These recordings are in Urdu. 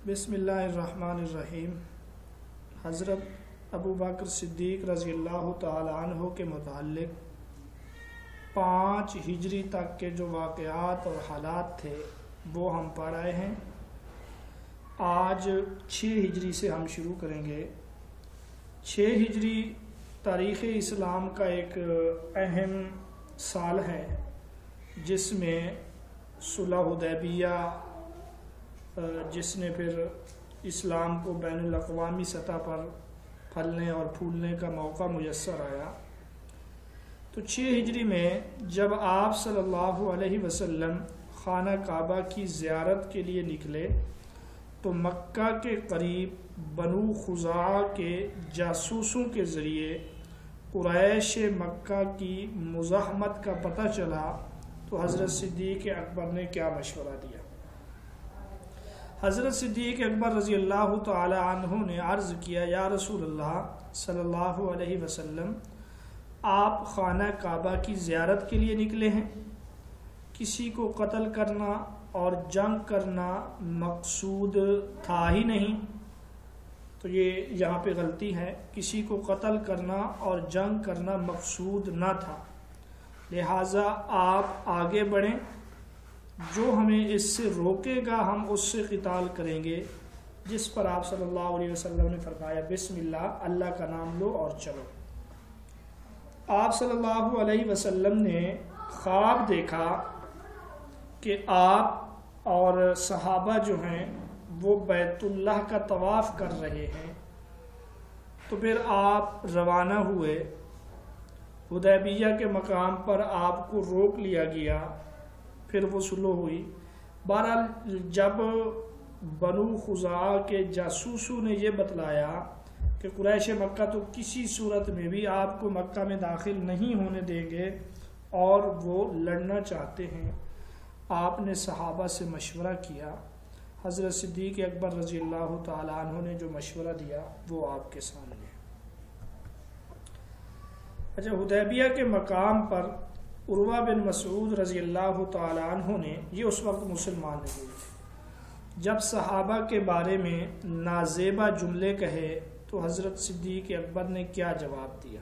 بسم اللہ الرحمن الرحیم۔ حضرت ابو بکر صدیق رضی اللہ تعالی عنہ کے متعلق 5 ہجری تک کے جو واقعات اور حالات تھے وہ ہم پڑھ رہے ہیں۔ آج 6 ہجری سے ہم شروع کریں گے۔ 6 ہجری تاریخ اسلام کا ایک اہم سال ہے جس میں صلح حدیبیہ جس نے پھر اسلام کو بین الاقوامی سطح پر پھلنے اور پھولنے کا موقع میسر آیا۔ تو 6 ہجری میں جب آپ صلی اللہ علیہ وسلم خانہ کعبہ کی زیارت کے لیے نکلے تو مکہ کے قریب بنو خزاعہ کے جاسوسوں کے ذریعے قریش مکہ کی مزاحمت کا پتہ چلا تو حضرت صدیق اکبر نے کیا مشورہ دیا۔ حضرت صدیق اکبر رضی اللہ تعالی عنہ نے عرض کیا، یا رسول اللہ صلی اللہ علیہ وسلم، آپ خانہ کعبہ کی زیارت کے لیے نکلے ہیں، کسی کو قتل کرنا اور جنگ کرنا مقصود تھا ہی نہیں۔ تو یہ یہاں پہ غلطی ہے، کسی کو قتل کرنا اور جنگ کرنا مقصود نہ تھا، لہٰذا آپ آگے بڑھیں، جو ہمیں اس سے روکے گا ہم اس سے قتال کریں گے۔ جس پر آپ صلی اللہ علیہ وسلم نے فرمایا، بسم اللہ، اللہ کا نام لو اور چلو۔ آپ صلی اللہ علیہ وسلم نے خواب دیکھا کہ آپ اور صحابہ جو ہیں وہ بیت اللہ کا طواف کر رہے ہیں، تو پھر آپ روانہ ہوئے۔ حدیبیہ کے مقام پر آپ کو روک لیا گیا، پھر وہ صلح ہوئی۔ بہرحال جب بنو خزاعہ کے جاسوسوں نے یہ بتلایا کہ قریش مکہ تو کسی صورت میں بھی آپ کو مکہ میں داخل نہیں ہونے دیں گے اور وہ لڑنا چاہتے ہیں، آپ نے صحابہ سے مشورہ کیا۔ حضرت صدیق اکبر رضی اللہ تعالی عنہ نے جو مشورہ دیا وہ آپ کے سامنے ہے۔ اچھا، حدیبیہ کے مقام پر عروہ بن مسعود رضی اللہ تعالی عنہ نے، یہ اس وقت مسلمان نہیں ہوئے، جب صحابہ کے بارے میں نازیبہ جملے کہے تو حضرت صدیق اکبر نے کیا جواب دیا؟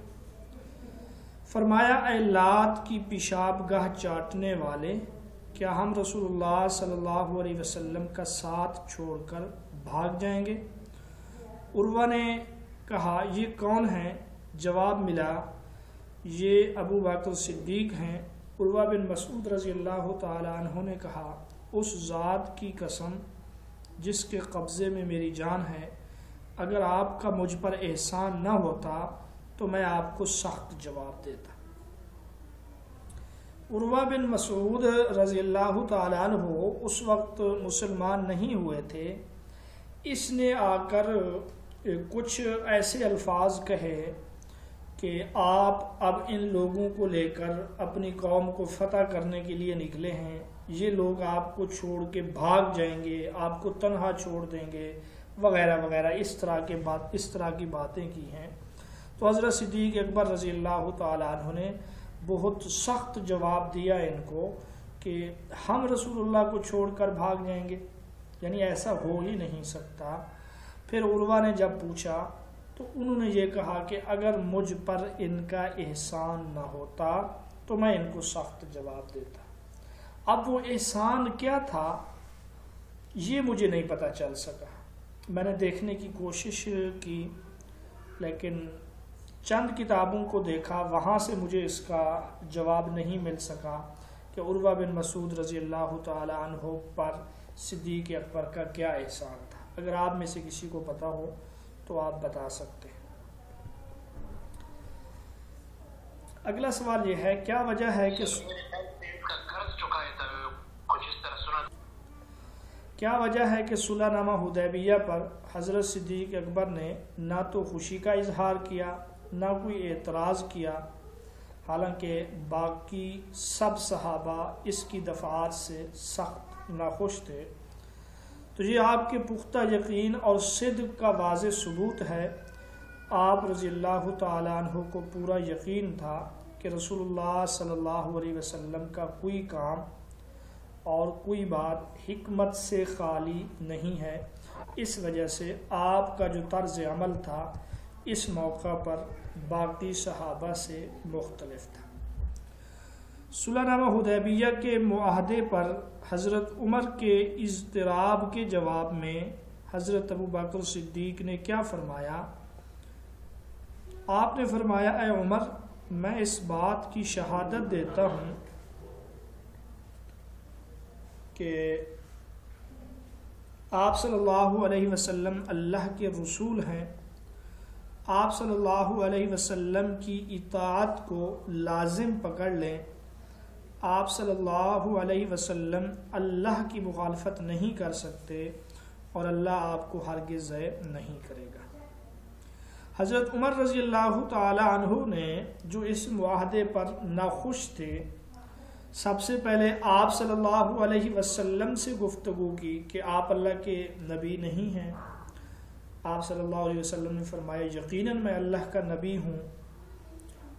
فرمایا، اے لات کی پیشاب گاہ چاٹنے والے، کیا ہم رسول اللہ صلی اللہ علیہ وسلم کا ساتھ چھوڑ کر بھاگ جائیں گے؟ عروہ نے کہا، یہ کون ہیں؟ جواب ملا، یہ ابو بکر صدیق ہیں۔ عروہ بن مسعود رضی اللہ تعالی عنہ نے کہا، اس ذات کی قسم جس کے قبضے میں میری جان ہے، اگر آپ کا مجھ پر احسان نہ ہوتا تو میں آپ کو سخت جواب دیتا۔ عروہ بن مسعود رضی اللہ تعالی عنہ اس وقت مسلمان نہیں ہوئے تھے۔ اس نے آ کر کچھ ایسے الفاظ کہے کہ آپ اب ان لوگوں کو لے کر اپنی قوم کو فتح کرنے کے لیے نکلے ہیں، یہ لوگ آپ کو چھوڑ کے بھاگ جائیں گے، آپ کو تنہا چھوڑ دیں گے، وغیرہ وغیرہ، اس طرح کی باتیں کی ہیں۔ تو حضرت صدیق اکبر رضی اللہ تعالی عنہ نے بہت سخت جواب دیا ان کو کہ ہم رسول اللہ کو چھوڑ کر بھاگ جائیں گے، یعنی ایسا ہو ہی نہیں سکتا۔ پھر عروہ نے جب پوچھا تو انہوں نے یہ کہا کہ اگر مجھ پر ان کا احسان نہ ہوتا تو میں ان کو سخت جواب دیتا۔ اب وہ احسان کیا تھا یہ مجھے نہیں پتہ چل سکا، میں نے دیکھنے کی کوشش کی لیکن چند کتابوں کو دیکھا، وہاں سے مجھے اس کا جواب نہیں مل سکا کہ عروہ بن مسعود رضی اللہ تعالی عنہ پر صدیق اکبر کا کیا احسان تھا۔ اگر آپ میں سے کسی کو پتہ ہو تو آپ بتا سکتے ہیں۔ اگلا سوال یہ ہے، کیا وجہ ہے کہ صلح نامہ حدیبیہ پر حضرت صدیق اکبر نے نہ تو خوشی کا اظہار کیا نہ کوئی اعتراض کیا، حالانکہ باقی سب صحابہ اس کی دفعات سے سخت ناخوش تھے؟ تو یہ آپ کے پختہ یقین اور صدق کا واضح ثبوت ہے۔ آپ رضی اللہ تعالیٰ عنہ کو پورا یقین تھا کہ رسول اللہ صلی اللہ علیہ وسلم کا کوئی کام اور کوئی بات حکمت سے خالی نہیں ہے، اس وجہ سے آپ کا جو طرز عمل تھا اس موقع پر باقی صحابہ سے مختلف تھا۔ صلح نامہ حدیبیہ کے معاہدے پر حضرت عمر کے اضطراب کے جواب میں حضرت ابو بکر صدیق نے کیا فرمایا؟ آپ نے فرمایا، اے عمر، میں اس بات کی شہادت دیتا ہوں کہ آپ صلی اللہ علیہ وسلم اللہ کے رسول ہیں، آپ صلی اللہ علیہ وسلم کی اطاعت کو لازم پکڑ لیں، آپ صلی اللہ علیہ وسلم اللہ کی مخالفت نہیں کر سکتے اور اللہ آپ کو ہرگز ضائع نہیں کرے گا۔ حضرت عمر رضی اللہ تعالی عنہ نے جو اس معاہدے پر ناخوش تھے، سب سے پہلے آپ صلی اللہ علیہ وسلم سے گفتگو کی کہ آپ اللہ کے نبی نہیں ہیں۔ آپ صلی اللہ علیہ وسلم نے فرمایا، یقیناً میں اللہ کا نبی ہوں۔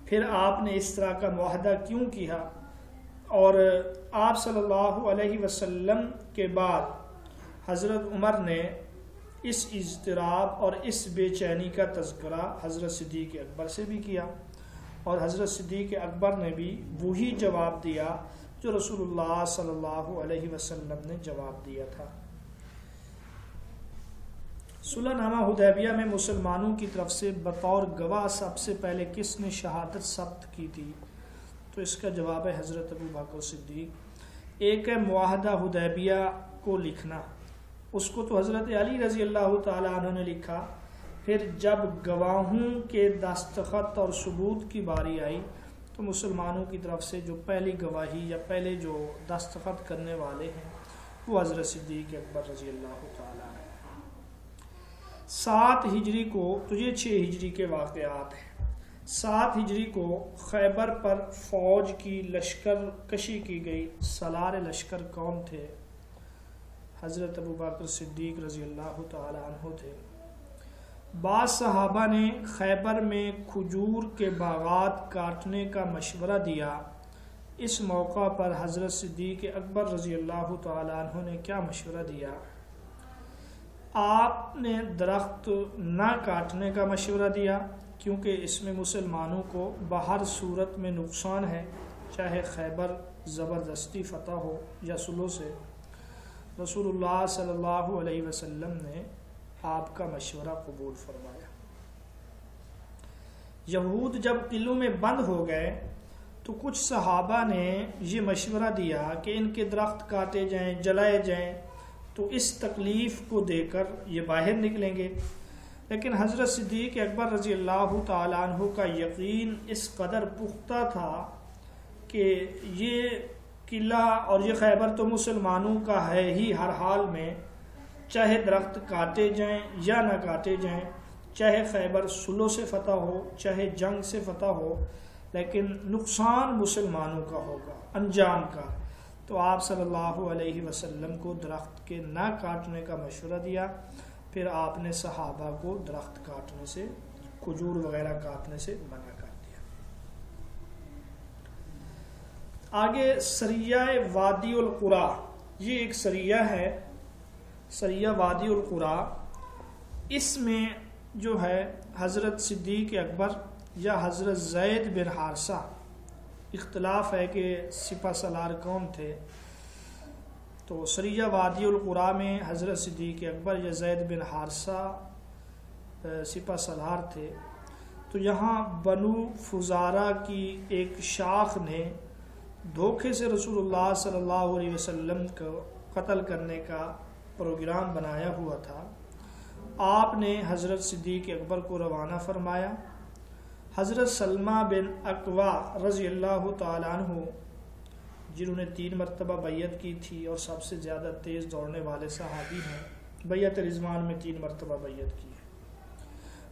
پھر آپ نے اس طرح کا معاہدہ کیوں کیا؟ اور آپ صلی اللہ علیہ وسلم کے بعد حضرت عمر نے اس اضطراب اور اس بے چینی کا تذکرہ حضرت صدیق اکبر سے بھی کیا، اور حضرت صدیق اکبر نے بھی وہی جواب دیا جو رسول اللہ صلی اللہ علیہ وسلم نے جواب دیا تھا۔ صلح نامہ حدیبیہ میں مسلمانوں کی طرف سے بطور گواہ سب سے پہلے کس نے شہادت ثبت کی تھی؟ تو اس کا جواب ہے حضرت ابو بکر صدیق۔ ایک ہے معاہدہ حدیبیہ کو لکھنا، اس کو تو حضرت علی رضی اللہ تعالیٰ عنہ نے لکھا۔ پھر جب گواہوں کے دستخط اور ثبوت کی باری آئی تو مسلمانوں کی طرف سے جو پہلی گواہی یا پہلے جو دستخط کرنے والے ہیں وہ حضرت صدیق اکبر رضی اللہ تعالیٰ عنہ۔ 7 ہجری کو، تو یہ 6 ہجری کے واقعات ہیں۔ 7 ہجری کو خیبر پر فوج کی لشکر کشی کی گئی۔ سالار لشکر کون تھے؟ حضرت ابو بکر صدیق رضی اللہ تعالی عنہ تھے۔ بعض صحابہ نے خیبر میں کھجور کے باغات کاٹنے کا مشورہ دیا۔ اس موقع پر حضرت صدیق اکبر رضی اللہ تعالی عنہ نے کیا مشورہ دیا؟ آپ نے درخت نہ کاٹنے کا مشورہ دیا، کیونکہ اس میں مسلمانوں کو بہر صورت میں نقصان ہے، چاہے خیبر زبردستی فتح ہو یا صلح سے۔ رسول اللہ صلی اللہ علیہ وسلم نے آپ کا مشورہ قبول فرمایا۔ یہود جب قلعوں میں بند ہو گئے تو کچھ صحابہ نے یہ مشورہ دیا کہ ان کے درخت کاٹے جائیں، جلائے جائیں، تو اس تکلیف کو دے کر یہ باہر نکلیں گے۔ لیکن حضرت صدیق اکبر رضی اللہ تعالیٰ عنہ کا یقین اس قدر پختہ تھا کہ یہ قلعہ اور یہ خیبر تو مسلمانوں کا ہے ہی ہر حال میں، چاہے درخت کاٹے جائیں یا نہ کاٹے جائیں، چاہے خیبر صلح سے فتح ہو چاہے جنگ سے فتح ہو، لیکن نقصان مسلمانوں کا ہوگا، انجام کا۔ تو آپ صلی اللہ علیہ وسلم کو درخت کے نہ کاٹنے کا مشورہ دیا۔ پھر آپ نے صحابہ کو درخت کاٹنے سے، کھجور وغیرہ کاٹنے سے منع کر دیا۔ آگے سریہ وادی القرا، یہ ایک سریہ ہے، سریہ وادی القرا۔ اس میں جو ہے حضرت صدیق اکبر یا حضرت زید بن حارثہ، اختلاف ہے کہ سپہ سالار کون تھے۔ تو سریہ وادی القرا میں حضرت صدیق اکبر یا زید بن حارثہ سپہ سالار تھے۔ تو یہاں بنو فزارہ کی ایک شاخ نے دھوکے سے رسول اللہ صلی اللہ علیہ وسلم کو قتل کرنے کا پروگرام بنایا ہوا تھا۔ آپ نے حضرت صدیق اکبر کو روانہ فرمایا۔ حضرت سلمہ بن اکوا رضی اللہ تعالیٰ عنہ، جنہوں نے 3 مرتبہ بیعت کی تھی اور سب سے زیادہ تیز دوڑنے والے صحابی ہیں، بیعت رضوان میں 3 مرتبہ بیعت کی ہے،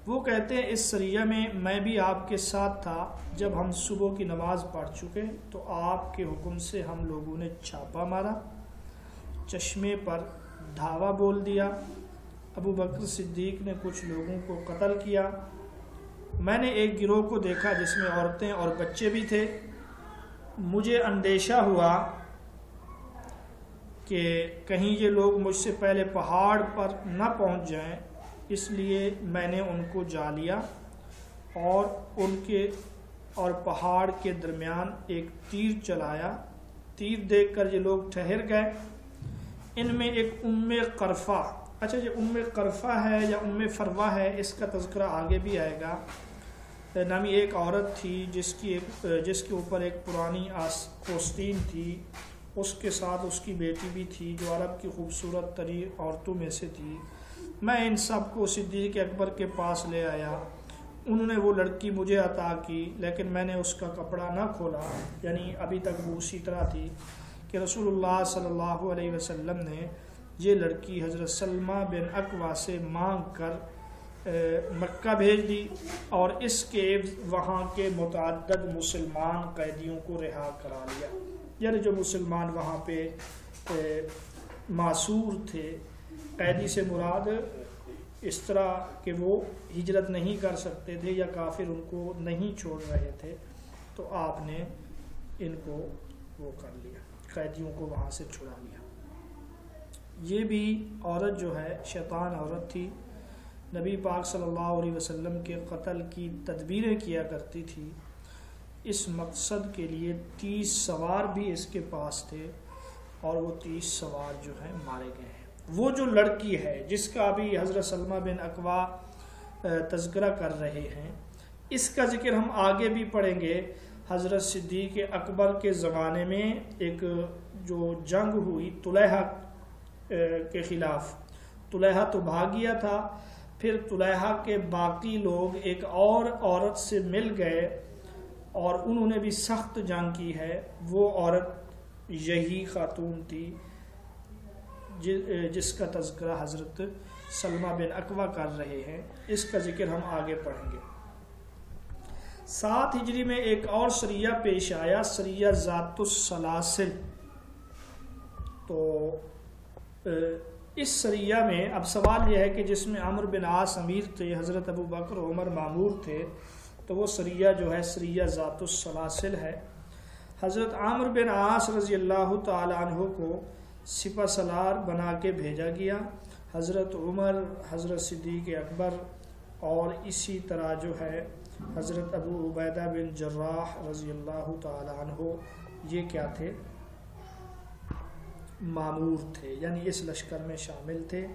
وہ کہتے ہیں اس سریہ میں بھی آپ کے ساتھ تھا۔ جب ہم صبح کی نماز پڑھ چکے تو آپ کے حکم سے ہم لوگوں نے چھاپا مارا، چشمے پر دھاوا بول دیا۔ ابو بکر صدیق نے کچھ لوگوں کو قتل کیا۔ میں نے ایک گروہ کو دیکھا جس میں عورتیں اور بچے بھی تھے۔ مجھے اندیشہ ہوا کہ کہیں یہ لوگ مجھ سے پہلے پہاڑ پر نہ پہنچ جائیں، اس لیے میں نے ان کو جا لیا اور پہاڑ کے درمیان ایک تیر چلایا۔ تیر دیکھ کر یہ لوگ ٹھہر گئے۔ ان میں ایک ام قرفہ، اچھا یہ ام قرفہ ہے یا ام فروہ ہے، اس کا تذکرہ آگے بھی آئے گا، نامی ایک عورت تھی جس کے اوپر ایک پرانی آستین تھی، اس کے ساتھ اس کی بیٹی بھی تھی جو عرب کی خوبصورت ترین عورتوں میں سے تھی۔ میں ان سب کو صدیق اکبر کے پاس لے آیا، انہوں نے وہ لڑکی مجھے عطا کی، لیکن میں نے اس کا کپڑا نہ کھولا، یعنی ابھی تک وہ اسی طرح تھی کہ رسول اللہ صلی اللہ علیہ وسلم نے یہ لڑکی حضرت سلمہ بن اکوع سے مانگ کر مکہ بھیج دی اور اس کے وہاں کے متعدد مسلمان قیدیوں کو رہا کرا لیا۔ یعنی جو مسلمان وہاں پہ معصور تھے، قیدی سے مراد اس طرح کہ وہ ہجرت نہیں کر سکتے تھے یا کافر ان کو نہیں چھوڑ رہے تھے، تو آپ نے ان کو وہ کر لیا، قیدیوں کو وہاں سے چھڑا لیا۔ یہ بھی عورت جو ہے شیطان عورت تھی، نبی پاک صلی اللہ علیہ وسلم کے قتل کی تدبیریں کیا کرتی تھی۔ اس مقصد کے لیے 30 سوار بھی اس کے پاس تھے اور وہ 30 سوار جو ہیں مارے گئے ہیں۔ وہ جو لڑکی ہے جس کا ابھی حضرت سلمہ بن اکوع تذکرہ کر رہے ہیں، اس کا ذکر ہم آگے بھی پڑھیں گے۔ حضرت صدیق اکبر کے زمانے میں ایک جو جنگ ہوئی طلیحہ کے خلاف، طلیحہ تو بھاگ گیا تھا، پھر طلیحہ کے باقی لوگ ایک اور عورت سے مل گئے اور انہوں نے بھی سخت جنگ کی ہے۔ وہ عورت یہی خاتون تھی جس کا تذکرہ حضرت سلمہ بن اکوع کر رہے ہیں، اس کا ذکر ہم آگے پڑھیں گے۔ 7 ہجری میں ایک اور سریہ پیش آیا، سریہ ذات السلاسل۔ تو اس سریہ میں اب سوال یہ ہے کہ جس میں عمرو بن عاص امیر تھے، حضرت ابو بکر عمر مامور تھے، تو وہ سریہ جو ہے سریہ ذات السلاسل ہے۔ حضرت عمرو بن عاص رضی اللہ تعالی عنہ کو سپہ سالار بنا کے بھیجا گیا۔ حضرت عمر، حضرت صدیق اکبر اور اسی طرح جو ہے حضرت ابو عبیدہ بن جراح رضی اللہ تعالی عنہ، یہ کیا تھے؟ مامور تھے، یعنی اس لشکر میں شامل تھے۔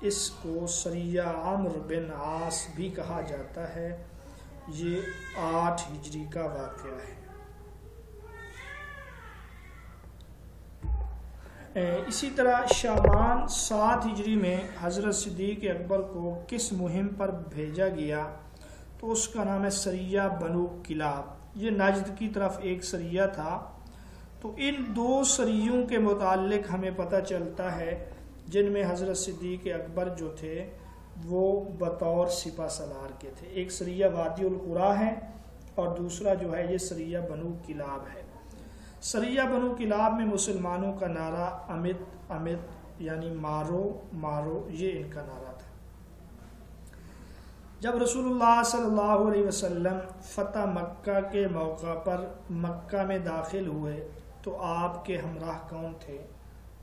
اس کو سریہ عمرو بن عاص بھی کہا جاتا ہے۔ یہ 8 ہجری کا واقعہ ہے۔ اسی طرح شعبان 7 ہجری میں حضرت صدیق اکبر کو کس مہم پر بھیجا گیا؟ تو اس کا نام ہے سریہ بنو کلاب۔ یہ نجد کی طرف ایک سریہ تھا۔ تو ان 2 سریوں کے متعلق ہمیں پتہ چلتا ہے جن میں حضرت صدیق اکبر جو تھے وہ بطور سپہ سالار کے تھے۔ ایک سریہ وادی القرا ہے اور دوسرا جو ہے یہ سریہ بنو کلاب ہے۔ سریہ بنو کلاب میں مسلمانوں کا نعرہ امت امت یعنی مارو مارو، یہ ان کا نعرہ تھا۔ جب رسول اللہ صلی اللہ علیہ وسلم فتح مکہ کے موقع پر مکہ میں داخل ہوئے تو آپ کے ہمراہ کون تھے؟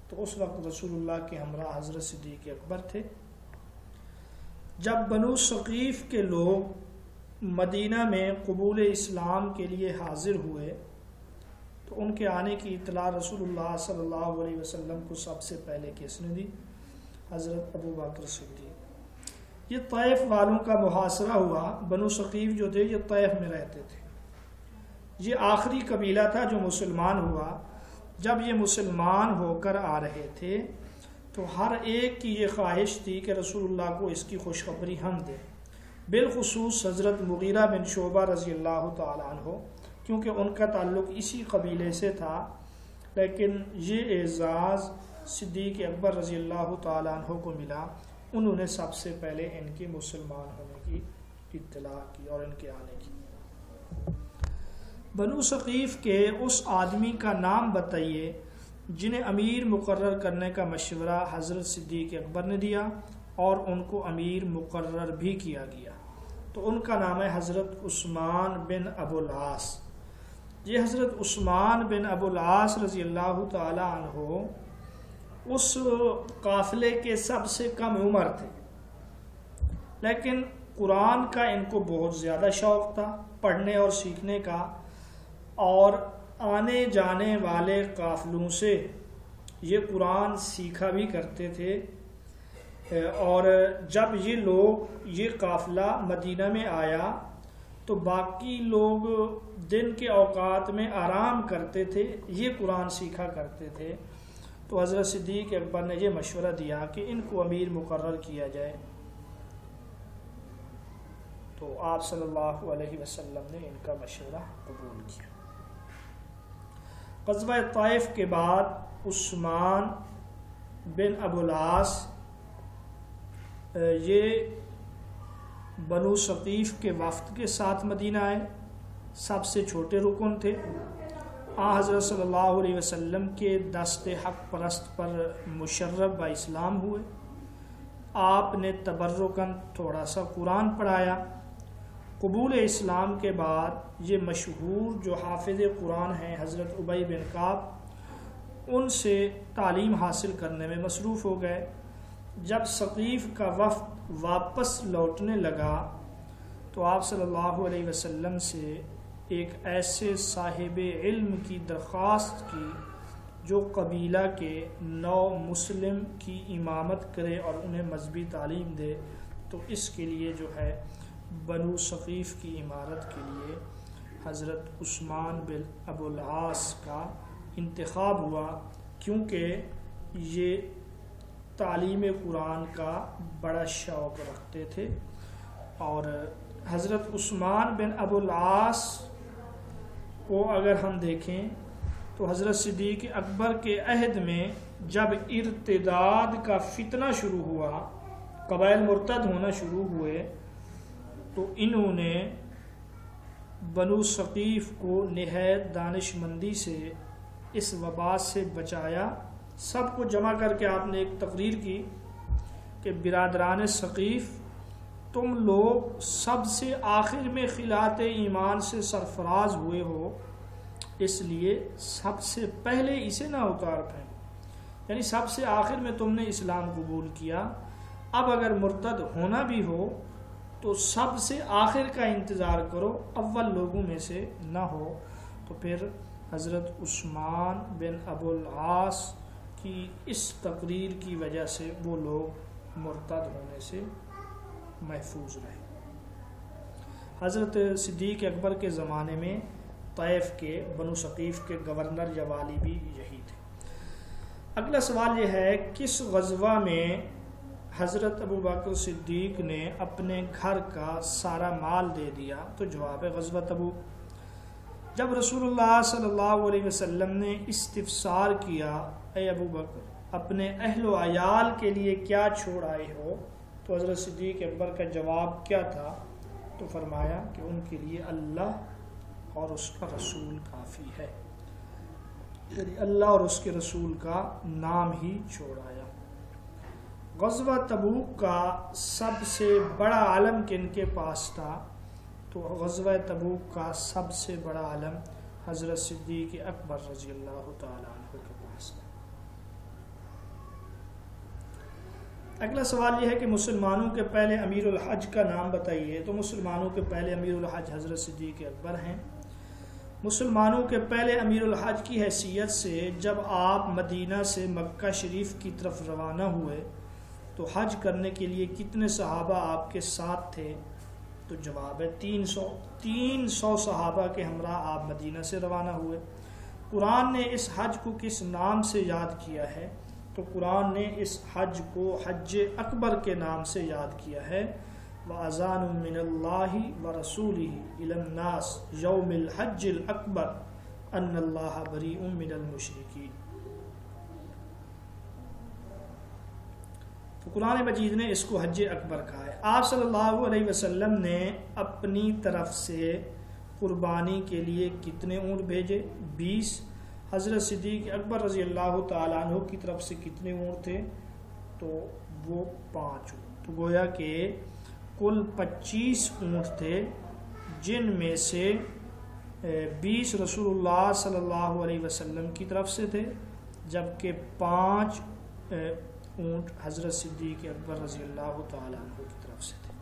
تو اس وقت رسول اللہ کے ہمراہ حضرت صدیق اکبر تھے۔ جب بنو ثقیف کے لوگ مدینہ میں قبول اسلام کے لیے حاضر ہوئے تو ان کے آنے کی اطلاع رسول اللہ صلی اللہ علیہ وسلم کو سب سے پہلے کس نے دی؟ حضرت ابو بکر صدیق۔ یہ طائف والوں کا محاصرہ ہوا۔ بنو ثقیف جو تھے یہ طائف میں رہتے تھے، یہ آخری قبیلہ تھا جو مسلمان ہوا۔ جب یہ مسلمان ہو کر آ رہے تھے تو ہر ایک کی یہ خواہش تھی کہ رسول اللہ کو اس کی خوشخبری ہم دیں، بالخصوص حضرت مغیرہ بن شعبہ رضی اللہ تعالیٰ عنہ، کیونکہ ان کا تعلق اسی قبیلے سے تھا۔ لیکن یہ اعزاز صدیق اکبر رضی اللہ تعالیٰ عنہ کو ملا، انہوں نے سب سے پہلے ان کے مسلمان ہونے کی اطلاع کی اور ان کے آنے کی۔ بنو ثقیف کے اس آدمی کا نام بتائیے جنہیں امیر مقرر کرنے کا مشورہ حضرت صدیق اکبر نے دیا اور ان کو امیر مقرر بھی کیا گیا۔ تو ان کا نام ہے حضرت عثمان بن ابو العاص۔ یہ حضرت عثمان بن ابو العاص رضی اللہ تعالی عنہ اس قافلے کے سب سے کم عمر تھے، لیکن قرآن کا ان کو بہت زیادہ شوق تھا، پڑھنے اور سیکھنے کا، اور آنے جانے والے قافلوں سے یہ قرآن سیکھا بھی کرتے تھے۔ اور جب یہ قافلہ مدینہ میں آیا تو باقی لوگ دن کے اوقات میں آرام کرتے تھے، یہ قرآن سیکھا کرتے تھے۔ تو حضرت صدیق اکبر نے یہ مشورہ دیا کہ ان کو امیر مقرر کیا جائے، تو آپ صلی اللہ علیہ وسلم نے ان کا مشورہ قبول کیا۔ غزوہ طائف کے بعد عثمان بن ابو العاص یہ بنو ثقیف کے وفد کے ساتھ مدینہ آئے، سب سے چھوٹے رکن تھے۔ حضرت صلی اللہ علیہ وسلم کے دست حق پرست پر مشرف با اسلام ہوئے۔ آپ نے تبرکاً تھوڑا سا قرآن پڑھایا۔ قبول اسلام کے بعد یہ مشہور جو حافظ قرآن ہیں حضرت ابی بن کعب، ان سے تعلیم حاصل کرنے میں مصروف ہو گئے۔ جب ثقیف کا وفد واپس لوٹنے لگا تو آپ صلی اللہ علیہ وسلم سے ایک ایسے صاحب علم کی درخواست کی جو قبیلہ کے نو مسلم کی امامت کرے اور انہیں مذہبی تعلیم دے۔ تو اس کے لیے جو ہے بنو ثقیف کی امارت کے لیے حضرت عثمان بن ابو العاص کا انتخاب ہوا، کیونکہ یہ تعلیم قرآن کا بڑا شوق رکھتے تھے۔ اور حضرت عثمان بن ابو العاص کو اگر ہم دیکھیں تو حضرت صدیق اکبر کے عہد میں جب ارتداد کا فتنہ شروع ہوا، قبائل مرتد ہونا شروع ہوئے، تو انہوں نے بنو ثقیف کو نہایت دانش مندی سے اس وبا سے بچایا۔ سب کو جمع کر کے آپ نے ایک تقریر کی کہ برادران ثقیف، تم لوگ سب سے آخر میں خلعت ایمان سے سرفراز ہوئے ہو، اس لیے سب سے پہلے اسے نہ اتار پائیں، یعنی سب سے آخر میں تم نے اسلام قبول کیا، اب اگر مرتد ہونا بھی ہو تو سب سے آخر کا انتظار کرو، اول لوگوں میں سے نہ ہو۔ تو پھر حضرت عثمان بن ابو العاص کی اس تقریر کی وجہ سے وہ لوگ مرتد ہونے سے محفوظ رہے۔ حضرت صدیق اکبر کے زمانے میں طائف کے بنو ثقیف کے گورنر یا والی بھی یہی تھے۔ اگلا سوال یہ ہے، کس غزوہ میں حضرت ابو بکر صدیق نے اپنے گھر کا سارا مال دے دیا؟ تو جواب ہے غزوہ تبوک۔ جب رسول اللہ صلی اللہ علیہ وسلم نے استفسار کیا، اے ابو بکر اپنے اہل و عیال کے لیے کیا چھوڑ آئے ہو، تو حضرت صدیق اکبر کا جواب کیا تھا؟ تو فرمایا کہ ان کے لیے اللہ اور اس کا رسول کافی ہے، یعنی اللہ اور اس کے رسول کا نام ہی چھوڑ آیا۔ غزوہ تبوک کا سب سے بڑا علم کن کے پاس تھا؟ تو غزوہ تبوک کا سب سے بڑا علم حضرت صدیق اکبر رضی اللہ تعالیٰ عنہ کے پاس تھا۔ اگلا سوال یہ ہے کہ مسلمانوں کے پہلے امیر الحج کا نام بتائیے۔ تو مسلمانوں کے پہلے امیر الحج حضرت صدیق اکبر ہیں۔ مسلمانوں کے پہلے امیر الحج کی حیثیت سے جب آپ مدینہ سے مکہ شریف کی طرف روانہ ہوئے تو حج کرنے کے لیے کتنے صحابہ آپ کے ساتھ تھے؟ تو جواب ہے 300 صحابہ کے ہمراہ آپ مدینہ سے روانہ ہوئے۔ قرآن نے اس حج کو کس نام سے یاد کیا ہے؟ تو قرآن نے اس حج کو حج اکبر کے نام سے یاد کیا ہے۔ وَأَذَانٌ مِّنَ اللَّهِ وَرَسُولِهِ إِلَى النَّاسِ يَوْمِ الْحَجِّ الْأَكْبَرِ أَنَّ اللَّهَ بَرِيءٌ مِّنَ الْمُشْرِكِينَ۔ تو قرآن مجید نے اس کو حج اکبر کہا ہے۔ آپ صلی اللہ علیہ وسلم نے اپنی طرف سے قربانی کے لیے کتنے اونٹ بھیجے؟ 20۔ حضرت صدیق اکبر رضی اللہ تعالیٰ عنہ کی طرف سے کتنے اونٹ تھے؟ تو وہ 5 اونٹ۔ تو گویا کہ کل 25 اونٹ تھے، جن میں سے 20 رسول اللہ صلی اللہ علیہ وسلم کی طرف سے تھے، جبکہ 5 اونٹ حضرت صدیق اکبر رضی اللہ تعالیٰ عنہ کی طرف سے تھے۔